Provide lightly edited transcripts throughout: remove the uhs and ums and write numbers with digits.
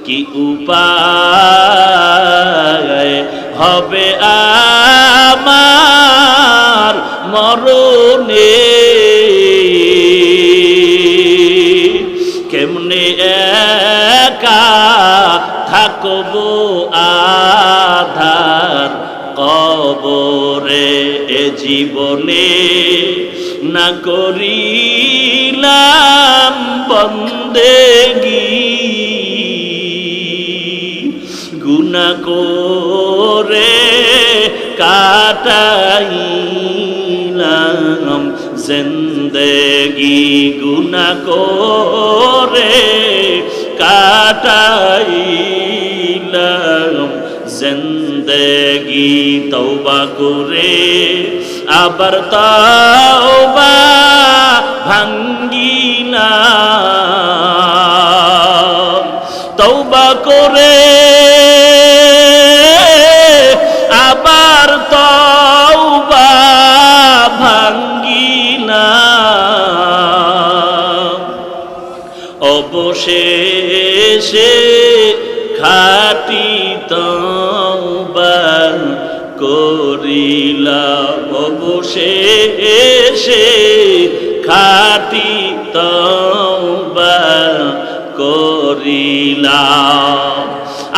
কি উপায় হবে আমার মরণে, কেমনে একা থাকবো আধার কবরে, এ জীবনে না করিলাম বন্দেগী, গুনাহ করে কাটাইলাম জিন্দেগি, গুনাহ করে কাটাইলাম জিন্দেগি। তওবা করে আবার তওবা ভাঙ্গিলাম, তওবা করে আবার তওবা ভাঙ্গিলাম, অবশেষে খাঁটি তওবা করিলাম, অবশেষে খাঁটি তওবা করিলাম।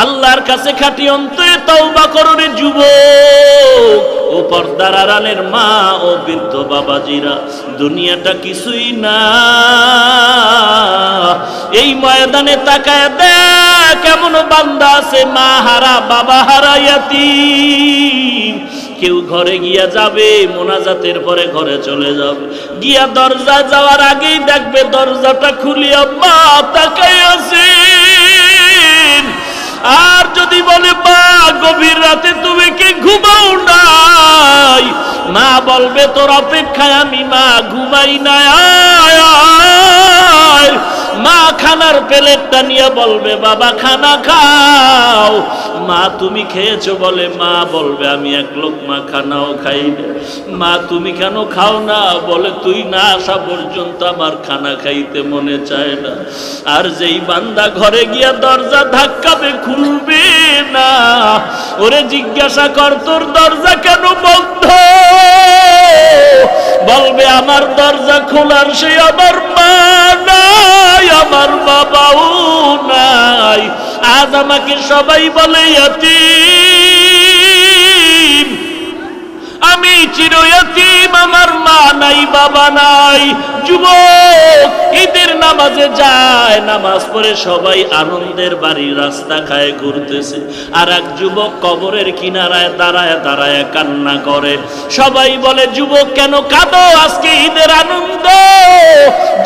আল্লাহর কাছে খাঁটি অন্তরে তওবা করো রে যুবক ও পর্দার আড়ালের মা ও বৃদ্ধ বাবাজিরা, দুনিয়াটা কিছুই না। এই ময়দানে তাকায় দেখ কেমন বান্দা আছে মা হারা বাবা হারা ইয়াতীম। কেউ ঘরে গিয়া যাবে, মোনাজাতের পরে ঘরে চলে যাবে, গিয়া দরজা যাওয়ার আগেই দেখবে দরজাটা খুলিয়া মা তাকায় আছে। আর যদি বলে মা গভীর রাতে তুমি কি ঘুমাও নাই, মা বলবে তোর অপেক্ষায় আমি মা ঘুমাই নাই, মা খানার প্লেটটা নিয়ে বলবে বাবা খানা খাও। মা তুমি খেয়েছো বলে মা বলবে আমি এক লোকমা খানাও খাই না। মা তুমি কেন খাও না, বলে তুই না আসা পর্যন্ত আমার খানা খাইতে মনে চায় না। আর যেই বান্দা ঘরে গিয়া দরজা ধাক্কাবে খুলবে না, ওরে জিজ্ঞাসা কর তোর দরজা কেন বন্ধ, বলবে আমার দরজা খোলার সে আমার মা নাই, আমার বাবাও নাই। আজ আমাকে সবাই বলে ইয়াতীম, আমি চির ইয়াতীম, আমার মা নাই বাবা নাই। যুবক ঈদের নামাজে যায়, নামাজ পড়ে সবাই আনন্দের বাড়ি রাস্তা খায় ঘুরতেছে, আর এক যুবক কবরের কিনারায় দাঁড়ায় দাঁড়ায় কান্না করে। সবাই বলে যুবক কেন কাঁদো, আজকে ঈদের আনন্দ।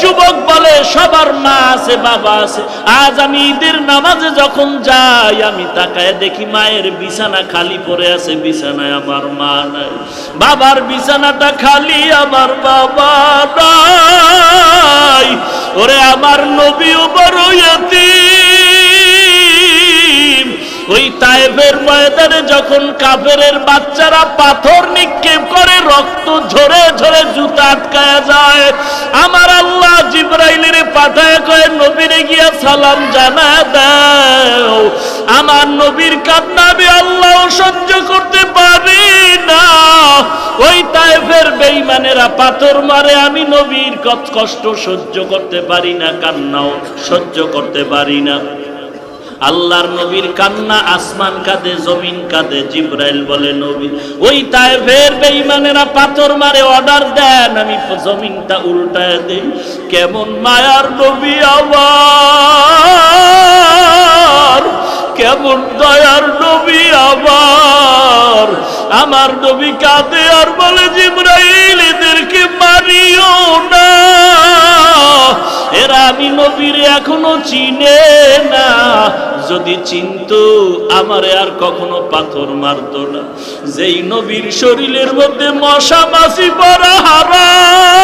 যুবক বলে সবার মা আছে বাবা আছে, আজ আমি ঈদের নামাজে যখন যাই আমি তাকায় দেখি মায়ের বিছানা খালি পড়ে আছে, বিছানায় আমার মা নাই, বাবার বিছানাটা খালি আমার বাবা নাই। ওরে আমার নবীও বড় ইয়াতীম। ওই তায়েফের ময়দানে যখন কাফেরের বাচ্চারা পাথর নিক্ষেপ করে, রক্ত ঝরে ঝরে জুতা আটকায়া যায়, আমার আল্লাহ জিবরাইলের পাঠায় কয় নবীরে গিয়া সালাম জানা দাও। আমার নবীর কান্না আমি আল্লাহ সহ্য করতে পারি না। ওই তায়েফের বেঈমানেরা পাথর মারে, আমি নবীর কষ্ট সহ্য করতে পারি না, কান্নাও সহ্য করতে পারি না। আল্লাহর নবীর কান্না, আসমান কাঁদে জমিন কাঁদে। জিবরাইল বলে নবী ওই তায়েফের বেঈমানেরা পাথর মারে, অর্ডার দেন আমি জমিনটা উল্টায় দেই। কেমন মায়ার নবী আমার, কেমন দয়ার নবী আমার। আমার নবী কাঁদে আর বলে জিবরাইল এদেরকে মারিও না, এরা আমি নবীর এখনো চিনে না, যদি চিনতো আমারে আর কখনো পাথর মারতো না। যেই নবীর শরীরের মধ্যে মশা মাছি পড়া হারাম,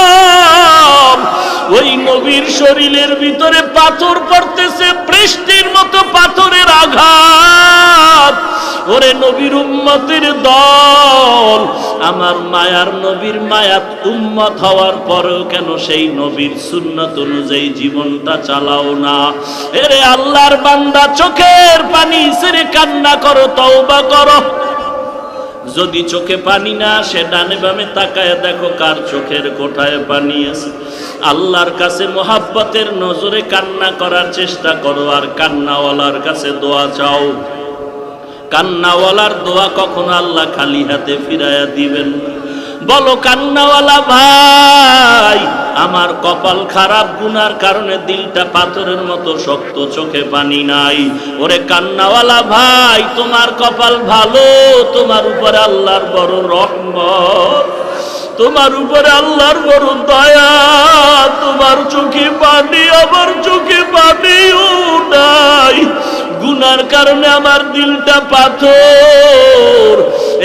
ওই নবীর শরীরের ভিতরে পাথর পড়তেছে বৃষ্টির মতো পাথরের আঘাত। ও ওরে নবীর উম্মতের দল, আমার মায়ার নবীর মায়াত উম্মত হওয়ার পরেও কেন সেই নবীর সুন্নাত অনুযায়ী জীবনটা চালাও না? এরে আল্লাহর বান্দা, চোখের পানি ছেড়ে কান্না করো, তওবা করো। যদি চোখে পানি না আসে, ডানে বামে তাকায় দেখো কার চোখের কোঠায় পানি আছে। আল্লাহর কাছে মোহাব্বতের নজরে কান্না করার চেষ্টা করো, আর কান্নাওয়ালার কাছে দোয়া চাও। কান্নাওয়ালার দোয়া কখনো আল্লাহ খালি হাতে ফিরাইয়া দিবেন। বলো, কান্নাওয়ালা ভাই, আমার কপাল খারাপ, গুনার কারণে দিলটা পাথরের মতো শক্ত, চোখে পানি নাই। ওরে কান্নাওয়ালা ভাই, তোমার কপাল ভালো, তোমার উপরে আল্লাহর বড় রহমত, তোমার উপরে আল্লাহর বড় দয়া। তোমার চোখে পানি, আমার চোখে পানিও নাই, গুনার কারণে আমার দিলটা পাথর।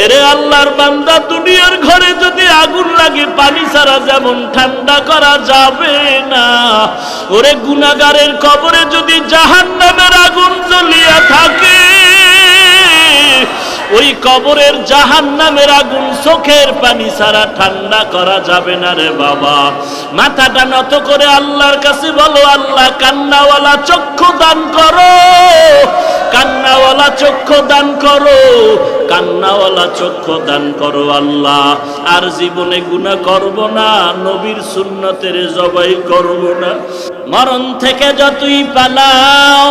এরে আল্লাহর বান্দা, দুনিয়ার ঘরে যদি আগুন লাগে, পানি ছাড়া যেমন ঠান্ডা করা যাবে না, ওরে গুনাহগারের কবরে যদি জাহান্নামের আগুন জ্বলিয়া থাকে, ওই কবরের জাহান্নামের আগুন চোখের পানি ছাড়া ঠান্ডা করা যাবে না রে বাবা। মাথাটা নত করে আল্লাহর কাছে বলো, আল্লাহ কান্নাওয়ালা চক্ষু দান করো, কান্নাওয়ালা চক্ষু দান করো, কান্নাওয়ালা চক্ষু দান করো আল্লাহ। আর জীবনে গুনাহ করব না, নবীর সুন্নতের জবাই করব না। মরণ থেকে যতই পালাও,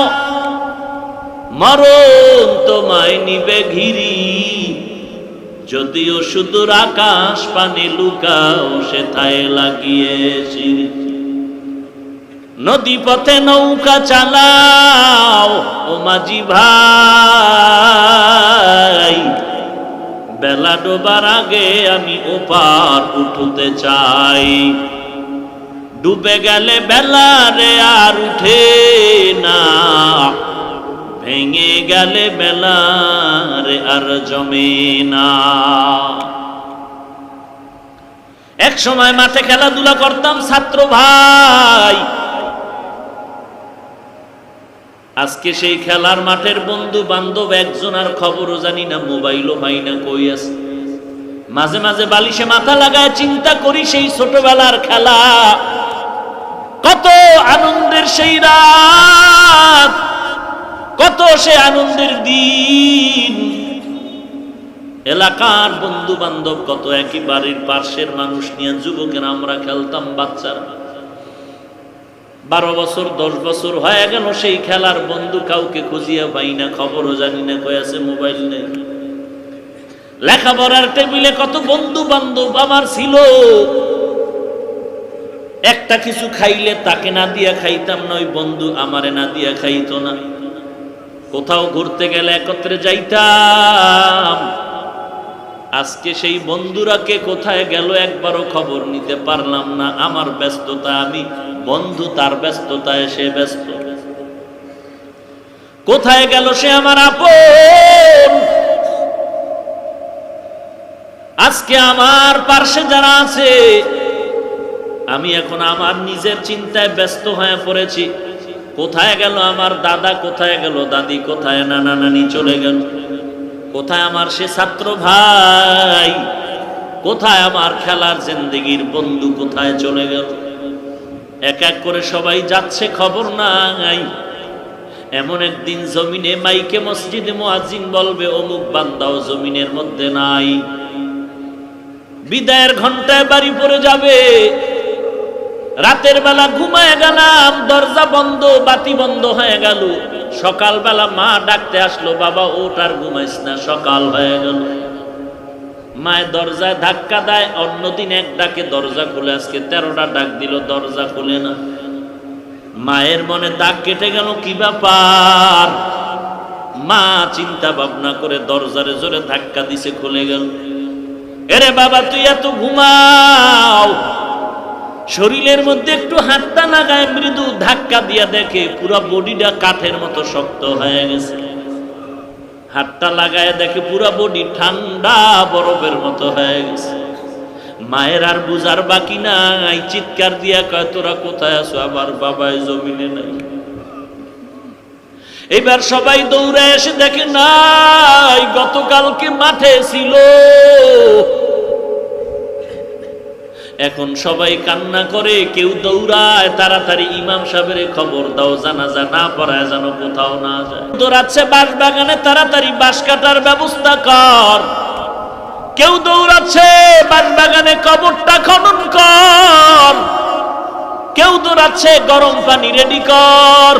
মরণ তোমায় নিবে ঘিরি। যদিও সুদূর আকাশ পানে লুকাও, সেথায় লাগিয়েছি। নদী পথে নৌকা চালাও ও মাঝি ভাই, বেলা ডোবার আগে আমি ওপার উঠতে চাই। ডুবে গেলে বেলা রে আর উঠে না, ভেঙে গেলে বেলা রে আর জমে না। এক সময় মাঠে খেলাধুলা করতাম ছাত্র ভাই, আজকে সেই খেলার মাঠের বন্ধু বান্ধব একজন আর খবরও জানি না, মোবাইলও পাই না, কই আছে। মাঝে মাঝে বালিশে মাথা লাগায় চিন্তা করি, সেই ছোটবেলার খেলা, কত আনন্দের সেই রাত, কত সে আনন্দের দিন। এলাকার বন্ধু বান্ধব কত, একই বাড়ির পাশের মানুষ নিয়ে যুবকেরা আমরা খেলতাম, বাচ্চারা। 12 বছর 10 বছর হয়ে গেল, সেই খেলার বন্ধু কাউকে খুঁজিয়া পাই না, খবরও জানি না কই আছে, মোবাইল নেই। লেখাপড়ার টেবিলে কত বন্ধু বান্ধব আমার ছিল, একটা কিছু খাইলে তাকে না দিয়া খাইতাম না, ওই বন্ধু আমারে না দিয়া খাইতো না। কোথাও ঘুরতে গেলে একত্রে যাইতাম, আজকে সেই বন্ধুরা কে কোথায় গেল একবারও খবর নিতে পারলাম না। আমার ব্যস্ততা আমি, বন্ধু তার ব্যস্ততায় সে ব্যস্ত। কোথায় গেল সে আমার আপন? আজকে আমার পার্শ্বে যারা আছে, আমি এখন আমার নিজের চিন্তায় ব্যস্ত হয়ে পড়েছি। কোথায় গেল আমার দাদা, কোথায় গেল দাদি, কোথায় নানা নানি চলে গেল, কোথায় আমার সে ছাত্র ভাই, কোথায় আমার খেলার জিন্দেগির বন্ধু, কোথায় চলে গেল? এক এক করে সবাই যাচ্ছে, খবর নাই। এমন একদিন জমিনে মাইকে মসজিদে মুয়াজ্জিন বলবে, অমুক বান্দাও জমিনের মধ্যে নাই। বিদায়ের ঘন্টায় বাড়ি পড়ে যাবে। রাতের বেলা ঘুমায় গেলাম, দরজা বন্ধ, বাতি বন্ধ হয়ে গেল। সকালবেলা মা ডাকতে আসলো, বাবা ওঠ আর ঘুমাইস না, সকাল হয়ে গেল। মায়ের দরজায় ধাক্কা দেয়, অন্যদিন এক ডাকে দরজা খুলে, আজকে 13টা ডাক দিল, দরজা খুলে না। মায়ের মনে দাগ কেটে গেল, কি ব্যাপার? মা চিন্তা ভাবনা করে দরজারে জোরে ধাক্কা দিছে, খুলে গেল। এরে বাবা, তুই এত ঘুমাও। শরীরের মধ্যে একটু হাতটা লাগায়, মৃদু ধাক্কা দিয়া দেখে পুরো বডিটা কাঠের মতো শক্ত হয়ে গেছে। হাতটা লাগায় দেখে পুরো বডি ঠান্ডা বরফের মতো হয়ে গেছে। মায়ের আর বুঝার বাকি নাই, চিৎকার দিয়া কয়, তোরা কোথায় আছো? আমার বাবাই জমিনে নাই। এবার সবাই দৌড়ে এসে দেখে নাই, গতকালকে মাঠে ছিল। এখন সবাই কান্না করে, কেউ দৌড়ায়, তাড়াতাড়ি ইমাম সাহেবের খবর দাও, জানাজা না পড়ায় যেন কোথাও না যায়। দৌড়াচ্ছে বাঁশ বাগানে, তাড়াতাড়ি বাঁশ কাটার ব্যবস্থা কর। কেউ দৌড়াচ্ছে বাঁশ বাগানে, কবরটা খনন কর। কেউ দৌড়াচ্ছে গরম পানি রেডি কর।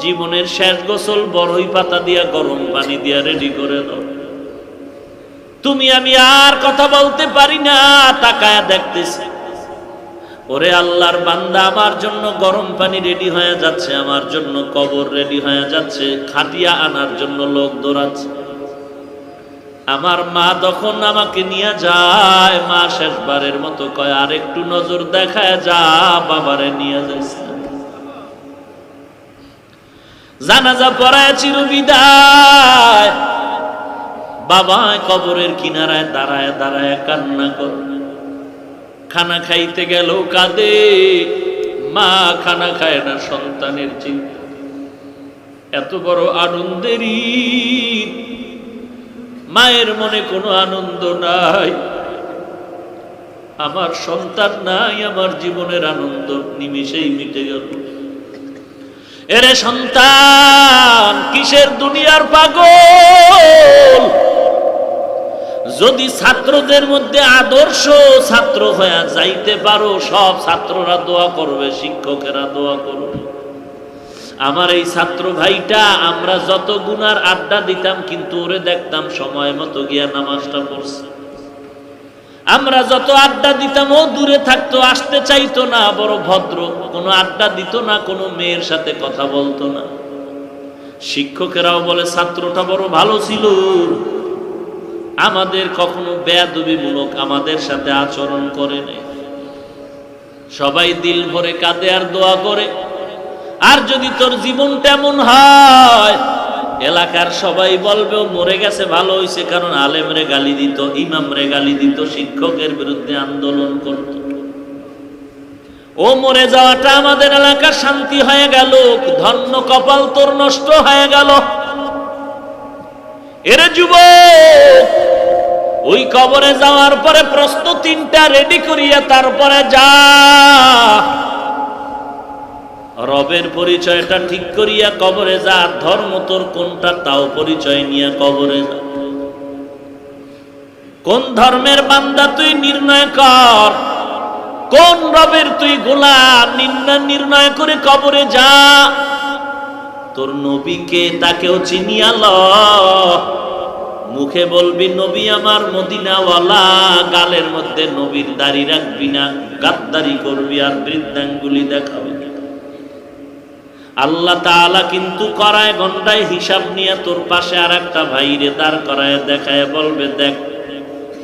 জীবনের শেষ গোসল বড়ই পাতা দিয়া গরম পানি দিয়া রেডি করে দাও। তুমি আমি আর কথা বলতে পারি না, তাকায়া দেখতেছি। ওরে আল্লাহর বান্দা, আমার জন্য গরম পানি রেডি হয়ে যাচ্ছে, আমার জন্য কবর রেডি হয়ে যাচ্ছে, খাটিয়া আনার জন্য লোক দৌড়াচ্ছে। আমার মা তখন আমাকে নিয়ে যায়, মা শেষবারের মতো কয়, আর একটু নজর দেখায় যা, বাবারে নিয়ে যাইছে। জানাজা পড়ায় চিরবিদায়। বাবা কবরের কিনারায় দাঁড়ায় দাঁড়ায় কান্না করে। খানা খাইতে গেল কাঁদে, মা খানা খায় না সন্তানের চিন্তা। এত বড় আনন্দের ঈদ, মায়ের মনে কোনো আনন্দ নাই। আমার সন্তান নাই, আমার জীবনের আনন্দ নিমিষেই মিটে গেল। এরে সন্তান, কিসের দুনিয়ার পাগল? যদি ছাত্রদের মধ্যে আদর্শ ছাত্র হয়ে যাইতে পারো, সব ছাত্ররা দোয়া করবে, শিক্ষকেরা দোয়া করবে। আমার এই ছাত্র ভাইটা, আমরা যত গুনার আড্ডা দিতাম, কিন্তু ওরে দেখতাম সময় মতো গিয়া নামাজটা পড়ছে। আমরা যত আড্ডা দিতাম, ও দূরে থাকতো, আসতে চাইতো না, বড় ভদ্র, কোনো আড্ডা দিত না, কোনো মেয়ের সাথে কথা বলতো না। শিক্ষকেরাও বলে ছাত্রটা বড় ভালো ছিল, আমাদের কখনো বেয়াদবিমূলক আমাদের সাথে আচরণ করে নাই। সবাই দিল ভরে কাঁদে আর দোয়া করে। আর যদি তোর জীবন তেমন হয়, এলাকার সবাই বলবে ও মরে গেছে, ভালো হয়েছে, কারণ আলেমরে গালি দিত, ইমামরে গালি দিত, শিক্ষকের বিরুদ্ধে আন্দোলন করত। ও মরে যাওয়াটা আমাদের এলাকার শান্তি হয়ে গেল, ধন্য কপাল তোর নষ্ট হয়ে গেল। এরে যুবক, ওই কবরে যাওয়ার পরে প্রশ্ন তিনটা রেডি করিয়া তারপরে যা। রবের পরিচয়টা ঠিক করিয়া কবরে যা, ধর্ম তোর কোনটা তাও পরিচয় নিয়ে কবরে যা। কোন ধর্মের বান্দা তুই নির্ণয় কর, কোন রবের তুই গোলাম নির্ণয় করে কবরে যা। তোর নবীকে তাকেও চিনিয়া ল। মুখে বলবি নবী আমার মদিনাওয়ালা, গালের মধ্যে নবীর দাড়ি রাখবি না, গাদ্দারি করবি আর বৃদ্ধাঙ্গুলি দেখাবি। আল্লাহ তাআলা কিন্তু করায় ঘন্টায় হিসাব নিয়ে তোর পাশে আর একটা ভাইরে দাঁড় করায় দেখায় বলবে, দেখ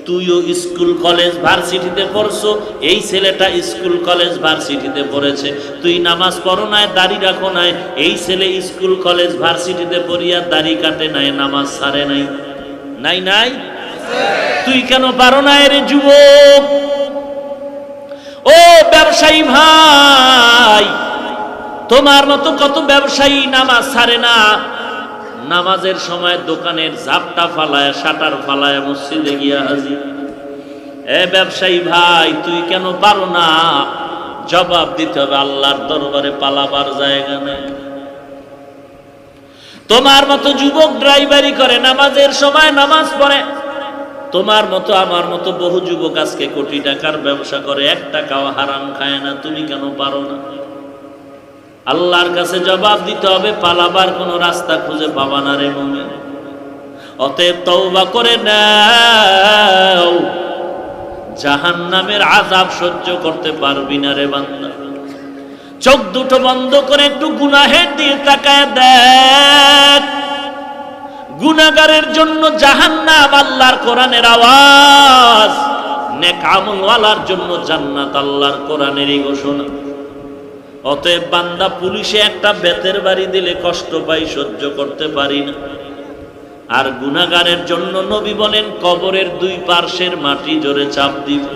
তুইও স্কুল কলেজ ভার্সিটিতে পড়ছো, এই ছেলেটা স্কুল কলেজ ভার্সিটিতে পড়েছে। তুই নামাজ পড়ো নাই, দাড়ি রাখো নাই, এই ছেলে স্কুল কলেজ ভার্সিটিতে পড়িয়া দাড়ি কাটে নাই, নামাজ ছাড়ে নাই। নাই নাই, তুই কেন পারো না? রে যুবক, ও ব্যবসায়ী ভাই, তোমার মতো কত ব্যবসায়ী নামাজ ছাড়ে না। নামাজের সময় দোকানের ঝাপটা ফালায়, শাটার ফালায় মসজিদে গিয়া হাজির। এ ব্যবসায়ী ভাই, তুই কেন পারো না? জবাব দিতে হবে, আল্লাহর দরবারে পালাবার জায়গা নেই। তোমার মতো যুবক ড্রাইভারি করে, নামাজের সময় নামাজ পড়ে। তোমার মতো আমার মতো বহু যুবক আজকে কোটি টাকার ব্যবসা করে, 1 টাকাও হারাম খায় না। তুমি কেন পারো না? আল্লাহর কাছে জবাব দিতে হবে, পালাবার কোনো রাস্তা খুঁজে পাবা না রে মুমিন। অতএব তওবা করে নাও, জাহান্নামের আযাব সহ্য করতে পারবি না রে বান্দা। চোখ দুটো বন্ধ করে একটু গুনাহের দিকে তাকায় দেখ। গুনাহগারের জন্য জাহান্নাম আল্লাহর কোরআনের আওয়াজ, নেক আমলওয়ালার জন্য জান্নাত আল্লাহর কোরআনেরই ঘোষণা। অতএব বান্দা, পুলিশে একটা বেতের বাড়ি দিলে কষ্ট পাই, সহ্য করতে পারি না। আর গুনাহগারের জন্য নবী বলেন, কবরের 2 পার্শ্বের মাটি জোরে চাপ দিবে,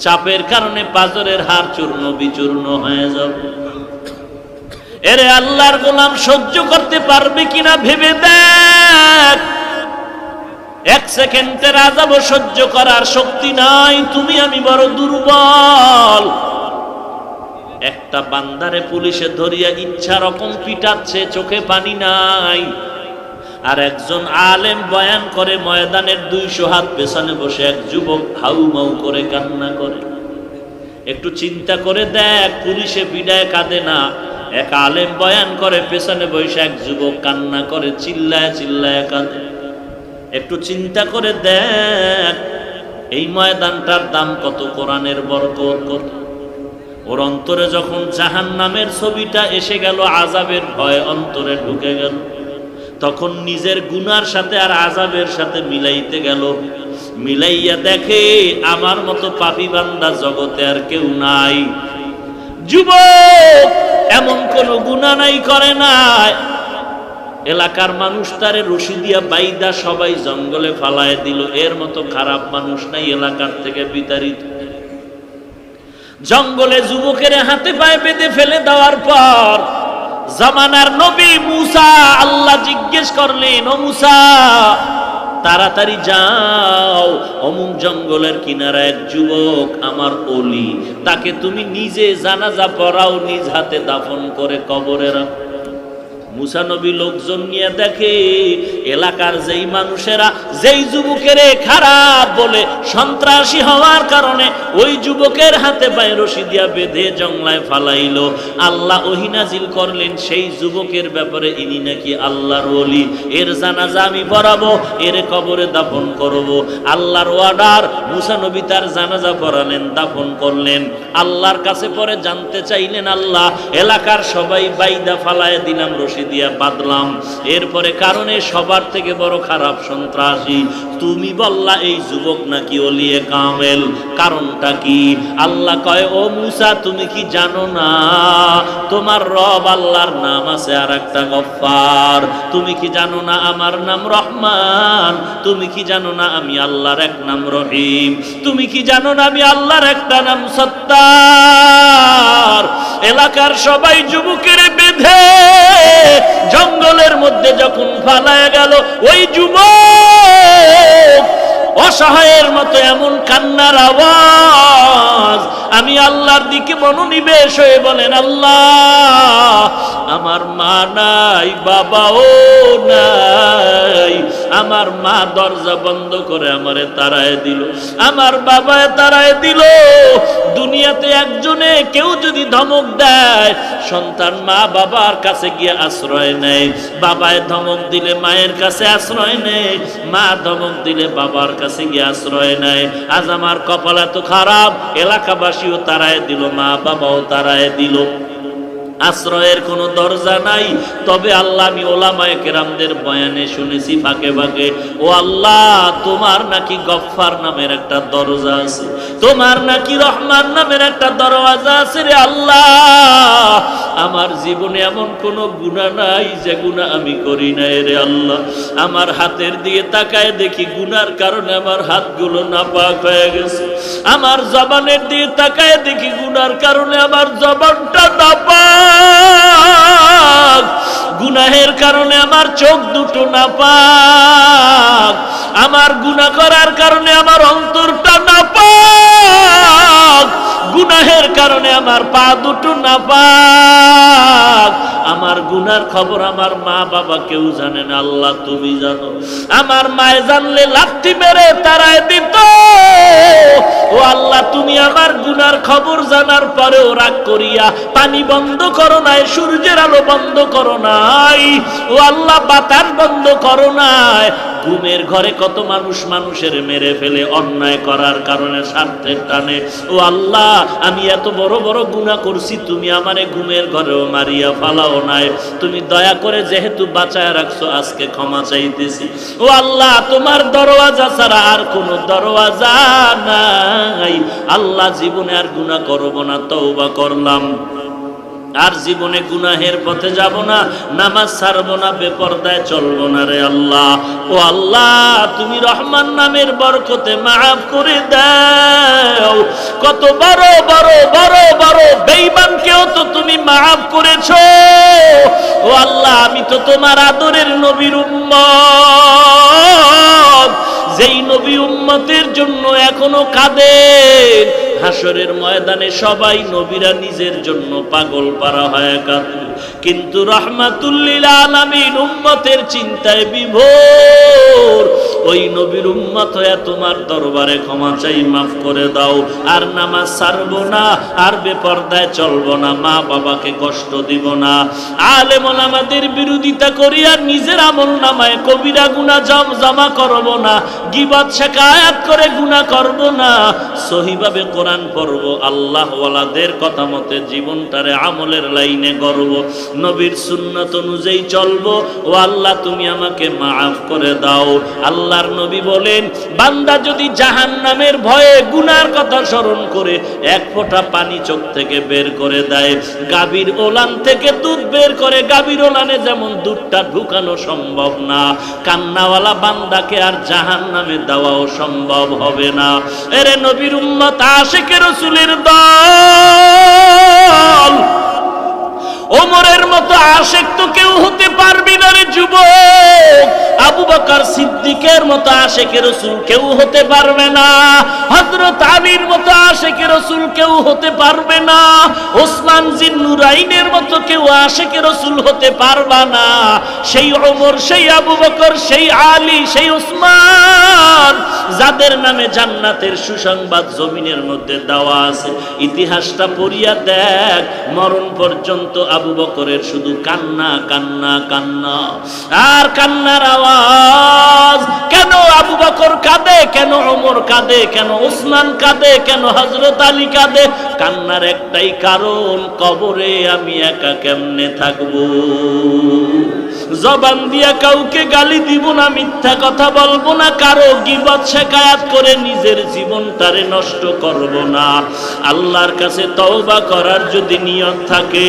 চাপের কারণে পাজরের হাড় চূর্ণ বিচূর্ণ হয়ে যাবে। এরে আল্লাহর গোলাম সহ্য করতে পারবে কিনা ভেবে দেখ। এক সেকেন্ডের আযাব সহ্য করার শক্তি নাই, তুমি আমি বড় দুর্বল। একটা বান্দারে পুলিশে ধরিয়া ইচ্ছা রকম পিটাচ্ছে, চোখে পানি নাই। আর একজন আলেম বয়ান করে, ময়দানের 200 হাত পেছনে বসে এক যুবক হাউ মাউ করে কান্না করে। একটু চিন্তা করে দেখ, পুলিশে পিটায় কাঁদে না, এক আলেম বয়ান করে পেছনে বসে এক যুবক কান্না করে, চিল্লায় চিল্লায় কাঁদে। একটু চিন্তা করে দেখ, এই ময়দানটার দাম কত, কোরআনের বরকত কত। ওর অন্তরে যখন জাহান্নামের ছবিটা এসে গেল, আযাবের ভয় অন্তরে ঢুকে গেল, তখন নিজের গুনার সাথে আর আযাবের সাথে মিলাইতে গেল। মিলাইয়া দেখে আমার মতো পাপী বান্দা জগতে আর কেউ নাই। যুবক এমন কোন গুনাহ নাই করে নাই, এলাকার মানুষ তারে রশি দিয়া বাইদা সবাই জঙ্গলে ফালায় দিল। এর মতো খারাপ মানুষ নাই এলাকার থেকে বিতাড়িত। জঙ্গলে যুবকের হাতে পায়ে বেঁধে ফেলে দেওয়ার পর জামানার নবী মুসা, আল্লাহ জিজ্ঞেস করলেন, ও মুসা তাড়াতাড়ি যাও, অমুক জঙ্গলের কিনারা এক যুবক আমার ওলি, তাকে তুমি নিজে জানাজা পড়াও, নিজ হাতে দাফন করে কবরে রাখো। মুসা নবী লোকজন নিয়ে দেখে এলাকার যেই মানুষেরা যেই যুবকের খারাপ বলে সন্ত্রাসী হওয়ার কারণে ওই যুবকের হাতে পায়ে রশি দিয়া বেঁধে জংলায় ফালাইলো, আল্লাহ ওহী নাজিল করলেন সেই যুবকের ব্যাপারে, ইনি নাকি আল্লাহর ওলি, এর জানাজা আমি পড়াবো, এর কবরে দাফন করব। আল্লাহর অর্ডার, মুসা নবী তার জানাজা পড়ালেন, দাফন করলেন। আল্লাহর কাছে পরে জানতে চাইলেন, আল্লাহ এলাকার সবাই বাইদা ফালায় দিলাম, রশি দিয়া বাঁধলাম, এরপরে কারণে সবার থেকে বড় খারাপ সন্ত্রাসী তুমি বললা এই যুবক নাকি ওলিয়ে কামেল, কারণটা কি? আল্লাহ কয়, ও মুসা তুমি কি জানো না তোমার রব আল্লাহর নাম আছে আর একটা গফফার? তুমি কি জানো না আমার নাম রহমান? তুমি কি জানো না আমি আল্লাহর এক নাম রহিম? তুমি কি জানো না আমি আল্লাহর একটা নাম সত্তার? এলাকার সবাই যুবকের বেঁধে জঙ্গলের মধ্যে যখন ফালায় গেল, ওই যুবক অসহায়ের মতো এমন কান্নার আওয়াজ, আমি আল্লাহর দিকে মনোনিবেশ হয়ে বলেন, আল্লাহ আমার মা নাই, বাবাও নাই, আমার মা দরজা বন্ধ করে আমারে তাড়ায় দিল, আমার বাবায় তাড়ায় দিল। দুনিয়াতে একজনে কেউ যদি ধমক দেয়, সন্তান মা বাবার কাছে গিয়ে আশ্রয় নেয়, বাবায় ধমক দিলে মায়ের কাছে আশ্রয় নেয়, মা ধমক দিলে বাবার কাছে গিয়ে আশ্রয় নেয়। আজ আমার কপাল এত খারাপ, এলাকাবাসীও তাড়ায় দিল, মা বাবাও তাড়ায় দিল, আশ্রয়ের কোনো দরজা নাই। তবে আল্লাহ আমি ওলামায়ে কেরামদের বয়ানে শুনেছি ফাঁকে ফাঁকে, ও আল্লাহ তোমার নাকি গফফার নামের একটা দরজা আছে, তোমার নাকি রহমান নামের একটা দরওয়াজা আছে রে আল্লাহ। আমার জীবনে এমন কোন গুনাহ নাই যে গুনাহ আমি করি নাই রে আল্লাহ। আমার হাতের দিকে তাকায় দেখি গুনার কারণে আমার হাতগুলো নাপাক হয়ে গেছে, আমার জবানের দিকে তাকায় দেখি গুনার কারণে আমার জবানটা নাপাক, গুনাহের কারণে আমার চোখ দুটো নাপাক, আমার গুনাহ করার কারণে আমার অন্তরটা নাপাক, গুনাহের কারণে আমার পা দুটো নাপাক। আমার গুনার খবর আমার মা বাবা কেউ জানে না, আল্লাহ তুমি জানো। আমার মায়ে জানলে লাথি মেরে তাড়ায় দিত। ও আল্লাহ তুমি আমার গুনার খবর জানার পরেও রাগ করিয়া পানি বন্ধ করো নাই, সূর্যের আলো বন্ধ করো নাই, ও আল্লাহ বাতাস বন্ধ করো নাই। ঘুমের ঘরে কত মানুষ মানুষের মেরে ফেলে অন্যায় করার কারণে, স্বার্থের টানে। ও আল্লাহ আমি এত বড় বড় গুনাহ করছি, তুমি আমারে ঘুমের ঘরেও মারিয়া ফালাও নাই, তুমি দয়া করে যেহেতু বাঁচায় রাখছো আজকে ক্ষমা চাইতেছি। ও আল্লাহ তোমার দরওয়াজা ছাড়া আর কোনো দরওয়াজা নাই, আল্লাহ জীবনে আর গুনাহ করব না, তওবা করলাম। আর জীবনে গুনাহের পথে যাব না, নামাজ ছাড়বো না, বেপরদায় চলবো না রে আল্লাহ। ও আল্লাহ, তুমি রহমান নামের বরকতে মাফ করে দাও। কত বড় বড় বড় বড় বেঈমানকেও তো তুমি মাফ করেছো। ও আল্লাহ, আমি তো তোমার আদরের নবীর উম্মত, যেই নবী উম্মতের জন্য এখনো কাঁদেন। হাসরের ময়দানে সবাই নবীরা নিজের জন্য পাগল পারা হয় কাঁদে, কিন্তু রাহমাতুল লিল আলামিন উম্মতের চিন্তায় বিভোর। ওই নবীর উম্মত হয়ে তোমার দরবারে ক্ষমা চাই, মাফ করে দাও। আর নামাজ ছাড়বো না, আর বেপরদায় চলবো না, মা বাবাকে কষ্ট দিব না, আলেম ওলামাদের বিরোধিতা করি, আর নিজের আমল নামায় কবিরা গুনাহ জমা করব না, গীবত শিকায়াত করে গুনাহ করব না, সহিভাবে কোরআন পড়ব, আল্লাহ ওয়ালাদের কথা মতে জীবনটারে আমলের লাইনে গড়ব, নবীর সুন্নাত অনুযায়ী চলবো। ও আল্লাহ, তুমি আমাকে মাফ করে দাও। আল্লাহর নবী বলেন, বান্দা যদি জাহান্নামের ভয়ে গুনার কথা স্মরণ করে এক ফোঁটা পানি চোখ থেকে বের করে দেয়, গাভীর ওলান থেকে দুধ বের করে গাভীর ওলানে যেমন দুধটা ঢুকানো সম্ভব না, কান্নাওয়ালা বান্দাকে আর জাহান্নামে দেওয়াও সম্ভব হবে না। এরে নবীর উম্মত, আশিকে রাসূলের দল, ওমরের মতো আশিক তো কেউ হতে পারবি না রে যুবক। আবু বকর সিদ্দিকের মতো আশিকে রাসূল কেউ হতে পারবে না, হযরত আলীর মতো আশিকে রাসূল কেউ হতে পারবে না, ওসমান জিন্নুরাইনের মতো কেউ আশিকে রাসূল হতে পারবে না। সেই ওমর, সেই আবু বকর, সেই আলী, সেই ওসমান, যাদের নামে জান্নাতের সুসংবাদ জমিনের মধ্যে দেওয়া আছে, ইতিহাসটা পড়িয়া দেখ, মরণ পর্যন্ত আবু বকরের শুধু কান্না কান্না কান্না আর কান্নার আওয়াজ। কেন আবু বকর কাঁদে, কেন ওমর কাঁদে, কেন ওসমান কাঁদে, কেন হযরত আলী কাঁদে? কান্নার একটাই কারণ, কবরে আমি একা কেমনে থাকবো। জবান দিয়া কাউকে গালি দিব না, মিথ্যা কথা বলবো না, কারো গীবত শিকায়াত করে নিজের জীবনটারে নষ্ট করব না। আল্লাহর কাছে তওবা করার যদি নিয়ত থাকে,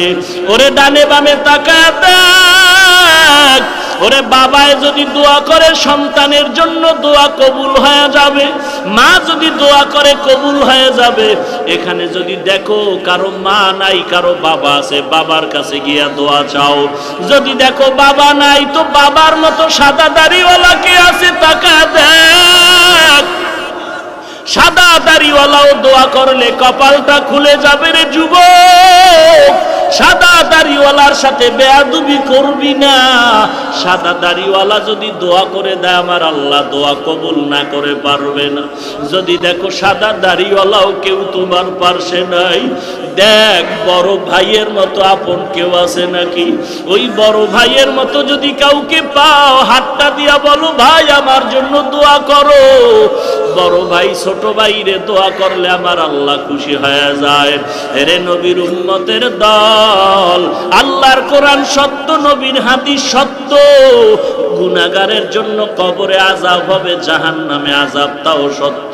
ওরে ডানে বামে তাকায় দেখ, ওরে বাবায় যদি দোয়া করে সন্তানের জন্য দোয়া কবুল হয়ে যাবে, মা যদি দোয়া করে কবুল হয়ে যাবে। এখানে যদি দেখো কারো মা নাই, কারো বাবা আছে, বাবার কাছে গিয়া দোয়া চাও। যদি দেখো বাবা নাই, তো বাবার মতো সাদা দাড়িওয়ালা কে আছে তাকায় দেখ। সাদা দাড়িওয়ালাও দোয়া করলে কপালটা খুলে যাবে রে যুবক। সাদা দাড়িওয়ালার সাথে বেয়াদবি করবি না। সাদা দাড়িওয়ালা যদি দোয়া করে দেয়, আমার আল্লাহ দোয়া কবুল না করে পারবে না। যদি দেখো সাদা দাড়িওয়ালাও কেউ তোমার পাশে নাই, দেখ বড় ভাইয়ের মতো আপন কেউ আছে নাকি। ওই বড় ভাইয়ের মতো যদি কাউকে পাও, হাতটা দিয়া বলো, ভাই আমার জন্য দোয়া করো। বড় ভাই ছোট ভাইরে দোয়া করলে আমার আল্লাহ খুশি হয়ে যায়। এরে নবীর উম্মতের দল, আল্লাহর কোরআন সত্য, নবীর হাদিস সত্য। গুনাহগারের জন্য কবরে আযাব হবে, জাহান্নামে আযাবটাও সত্য।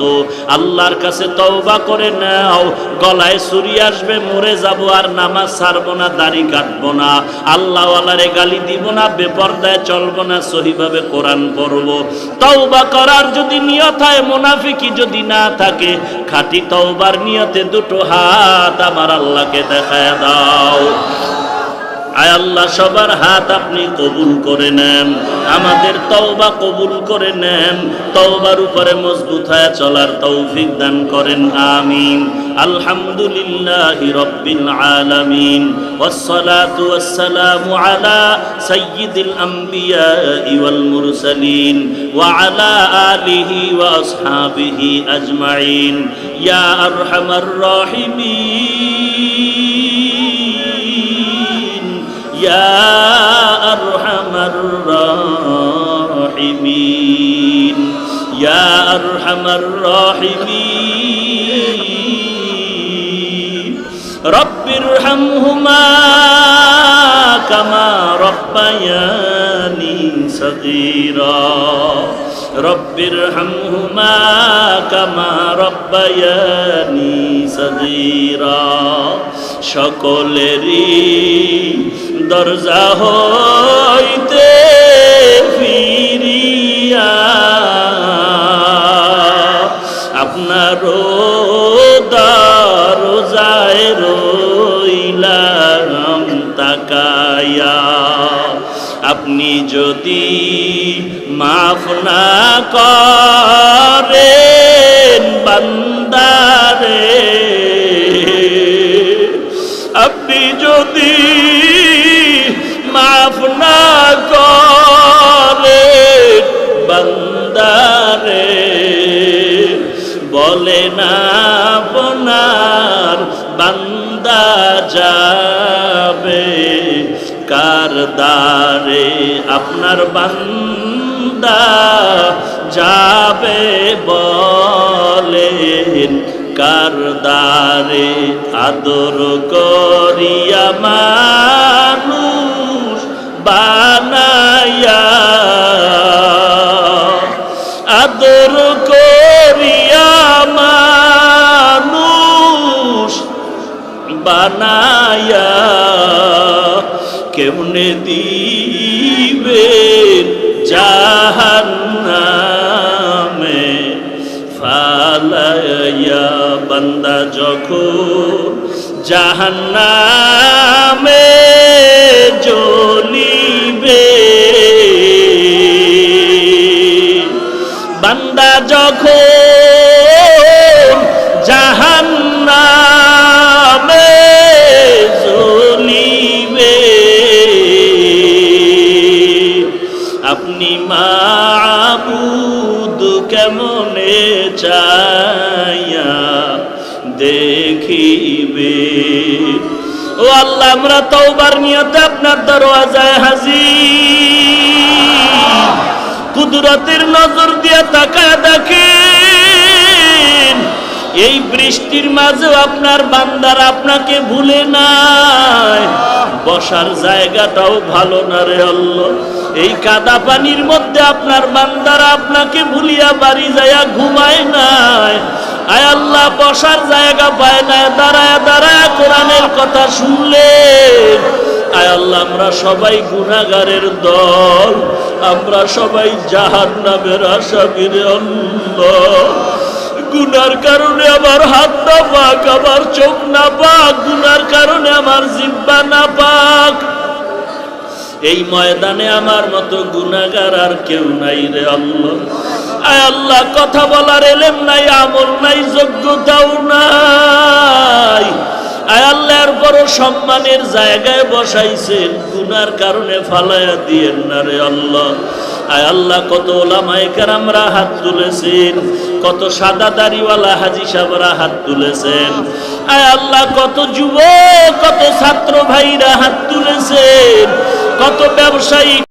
আল্লাহর কাছে তওবা করে নাও, গলায় ছুরি আসবে, মরে যাব, আর নামাজ ছাড়বো না, দাড়ি কাটবো না, আল্লাহ ওয়ালারে গালি দিব না, বেপরদায় চলবো না, সহিভাবে কোরআন পড়বো। তওবা করার যদি নিয়ত হয়, মুনাফিকি যদি না থাকে, খাঁটি তওবার নিয়তে দুটো হাত আমার আল্লাহকে দেখায় দাও। আয় আল্লাহ, সবার হাত আপনি কবুল করে নেন, আমাদের তওবা কবুল করে নেন, তওবার উপরে মজবুত হয়ে চলার তৌফিক দান করেন, আমিন। আলহামদুলিল্লাহি রাব্বিল আলামিন, ওয়াসসালাতু ওয়াসসালামু আলা সাইয়্যিদিল আমবিয়াই ওয়াল মুরসালিন ওয়া আলা আলিহি ওয়া আসহাবিহি আজমাইন, ইয়া আরহামার রাহিমিন, ইয়া আরহামার রাহিমিন, ইয়া আরহামার রাহিমিন। রব্বিরহামহুমা কামা রব্বায়ানি সগীরা। রব্বির হামহুমা কামা রব্বায়ানি সগীরা। সকলেরই দরজা হইতে ফিরিয়া আপনারও দরজায় রইলাম তাকায়া। আপনি যদি মাফ না করেন বান্দারে, আপনি যদি মাফ না করেন বান্দারে, বলে না আপনার বান্দা যাবে কার দ্বারে। আপনার বান্দা যাবে বলেন কার দ্বারে। আদর করিয়া মানুষ বানায়া, আদর করিয়া মানুষ বানায়া কেমনে দিবেন জাহান্নামে ফালাইয়া। বান্দা যখন জাহান্নামে জ্বলিবে, বান্দা যখন জাহান্নামে জ্বলিবে, আপনি মাবুদ কেমনে চাইয়া দেখিবে। ও আল্লাহ, আমরা তওবার নিয়তে আপনার দরওয়াজায় হাজির। কুদরতের নজর দিয়ে তাকায় দেখেন, এই বৃষ্টির মাঝেও আপনার বান্দারা আপনাকে ভুলে নাই। বসার জায়গাটাও ভালো না রে আল্লাহ। এই কাদা পানির মধ্যে আপনার বান্দারা আপনাকে ভুলিয়া বাড়ি যায়া ঘুমায় নাই। আয় আল্লাহ, বসার জায়গা পায় না, দাঁড়ায় দাঁড়ায় কোরআনের কথা শুনলেন। আয় আল্লাহ, আমরা সবাই গুনাহগারের দল, আমরা সবাই জাহান্নামের আসামি রে আল্লাহ। গুনার কারণে আমার হাত না পাক, আমার চোখ না পাক, গুনার কারণে আমার জিহ্বা না পাক। এই ময়দানে আমার মতো গুনাহগার আর কেউ নাই রে আল্লাহ। আয় আল্লাহ, কথা বলার এলেম নাই, আমল নাই, যোগ্যতাও নাই। আয় আল্লাহ, এরপরও সম্মানের জায়গায় বসাইছেন, গুনার কারণে ফালাইয়া দিয়েন না রে আল্লাহ। আয় আল্লাহ, কত ওলামায়ে কেরামরা হাত তুলেছেন, কত সাদা দাড়িওয়ালা হাজী সাহেবরা হাত তুলেছেন। আয় আল্লাহ, কত যুবক, কত ছাত্র ভাইরা হাত তুলেছেন, কত ব্যবসায়ী